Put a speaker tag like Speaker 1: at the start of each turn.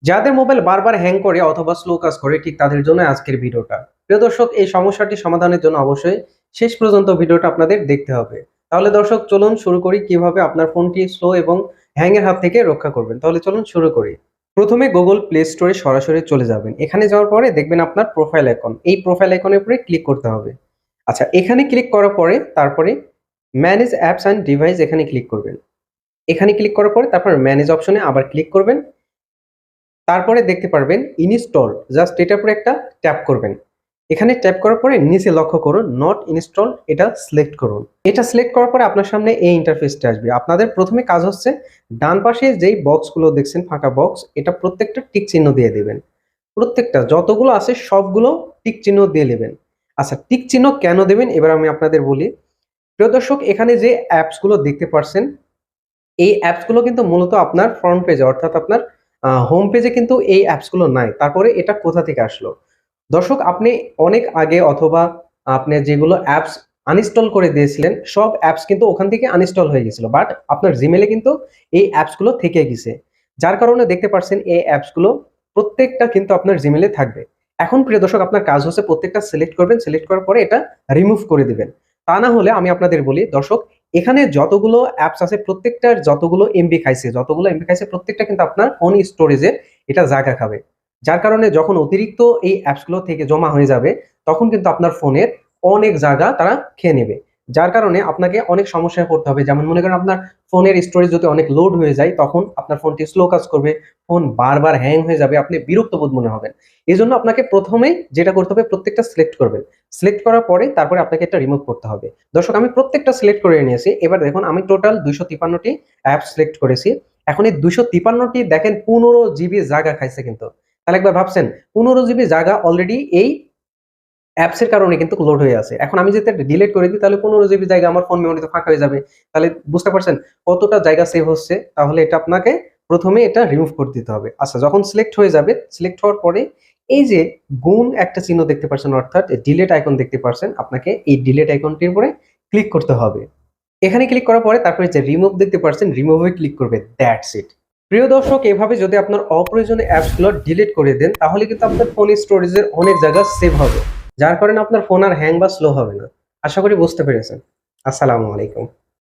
Speaker 1: যাদের মোবাইল বারবার হ্যাং করে অথবা স্লো কাজ করে ঠিক তাদের জন্য আজকের ভিডিওটা। প্রিয় দর্শক, এই সমস্যাটি সমাধানের জন্য অবশ্যই শেষ পর্যন্ত ভিডিওটা আপনাদের দেখতে হবে। তাহলে দর্শক চলুন শুরু করি কিভাবে আপনার ফোনটি স্লো এবং হ্যাং এর হাত থেকে রক্ষা করবেন। তাহলে চলুন শুরু করি। প্রথমে গুগল প্লে স্টোরে সরাসরি চলে যাবেন। এখানে যাওয়ার পরে দেখবেন আপনার প্রোফাইল আইকন। এই প্রোফাইল আইকনের উপরে ক্লিক করতে হবে। আচ্ছা, এখানে ক্লিক করার পরে তারপরে ম্যানেজ অ্যাপস অ্যান্ড ডিভাইস এখানে ক্লিক করবেন। এখানে ক্লিক করার পরে তারপর ম্যানেজ অপশনে আবার ক্লিক করবেন। তারপরে দেখতে পারবেন ইনস্টল, জাস্ট এটার উপরে একটা ট্যাপ করবেন। এখানে ট্যাপ করার পরে নিচে লক্ষ্য করুন নট ইনস্টল, এটা সিলেক্ট করুন। এটা সিলেক্ট করার পরে আপনার সামনে এই ইন্টারফেসটা আসবে। আপনাদের প্রথমে কাজ হচ্ছে ডান পাশে যেই বক্সগুলো দেখছেন ফাঁকা বক্স, এটা প্রত্যেকটা টিক চিহ্ন দিয়ে দেবেন। প্রত্যেকটা যতগুলো আছে সবগুলো টিক চিহ্ন দিয়ে নেবেন। আচ্ছা, টিক চিহ্ন কেন দেবেন এবার আমি আপনাদের বলি। প্রিয় দর্শক, এখানে যে অ্যাপসগুলো দেখতে পাচ্ছেন এই অ্যাপসগুলো কিন্তু মূলত আপনার ফ্রন্ট পেজে অর্থাৎ আপনার হোম পেজে কিন্তু এই অ্যাপসগুলো নাই। তারপরে এটা কোথা থেকে আসলো? দর্শক, আপনি অনেক আগে অথবা আপনি যেগুলো অ্যাপস আনইনস্টল করে দিয়েছিলেন সব অ্যাপস কিন্তু ওখান থেকে আনইনস্টল হয়ে গেছিল। বাট আপনার জিমেইলে কিন্তু এই অ্যাপসগুলো থেকে গেছে। যার কারণে দেখতে পাচ্ছেন এই অ্যাপসগুলো প্রত্যেকটা কিন্তু আপনার জিমেইলে থাকবে। এখন প্রিয় দর্শক, আপনার কাজ হচ্ছে প্রত্যেকটা সিলেক্ট করবেন, সিলেক্ট করার পরে এটা রিমুভ করে দিবেন। তা না হলে আমি আপনাদের বলি দর্শক, এখানে যতগুলো অ্যাপস আছে প্রত্যেকটার যতগুলো এমবি খাইছে প্রত্যেকটা কিন্তু আপনার ফোন স্টোরেজে এটা জায়গা খাবে। যার কারণে যখন অতিরিক্ত এই অ্যাপসগুলো থেকে জমা হয়ে যাবে তখন কিন্তু আপনার ফোনের অনেক জায়গা তারা খেয়ে নেবে। যার কারণে আপনাকে অনেক সমস্যায় পড়তে হবে। যেমন মনে করেন আপনার ফোনের স্টোরেজ যদি অনেক লোড হয়ে যায় তখন আপনার ফোনটি স্লো কাজ করবে, ফোন বারবার হ্যাং হয়ে যাবে, আপনি বিরক্ত বোধ মনে হবেন। এই জন্য আপনাকে প্রথমেই যেটা করতে হবে প্রত্যেকটা সিলেক্ট করবেন। সিলেক্ট করার পরে তারপরে আপনাকে এটা রিমুভ করতে হবে। দর্শক, আমি প্রত্যেকটা সিলেক্ট করে নিয়েছি। এবার দেখুন আমি টোটাল 253টি অ্যাপ সিলেক্ট করেছি। এখন এই 253টি দেখেন 15 জিবি জায়গা খাইছে কিন্তু। তাহলে একবার ভাবছেন 15 জিবি জায়গা অলরেডি এই অ্যাপস এর কারণে কিন্তু লোড হয়ে আছে। এখন আমি যদি এটা ডিলিট করে দিই তাহলে 15 জিবি জায়গা আমার ফোন মেমোরিতে ফাঁকা হয়ে যাবে। তাহলে বুঝতে পারছেন কতটা জায়গা সেভ হচ্ছে। তাহলে এটা আপনাকে প্রথমে এটা রিমুভ করে দিতে হবে। আচ্ছা, যখন সিলেক্ট হয়ে যাবে, সিলেক্ট হওয়ার পরে এই যে গুণ একটা চিহ্ন দেখতে পাচ্ছেন অর্থাৎ ডিলিট আইকন দেখতে পাচ্ছেন, আপনাকে এই ডিলিট আইকনটির উপরে ক্লিক করতে হবে। এখানে ক্লিক করার পরে তারপরে যে রিমুভ দেখতে পাচ্ছেন রিমুভে ক্লিক করবে। That's it. প্রিয় দর্শক, এভাবে যদি আপনার অপ্রয়োজনীয় অ্যাপসগুলো ডিলিট করে দেন তাহলে কিন্তু আপনার ফোন স্টোরেজের অনেক জায়গা সেভ হবে। যার কারণে আপনার ফোন আর হ্যাং বা স্লো হবে না। আশা করি বুঝতে পেরেছেন। আসসালামু আলাইকুম।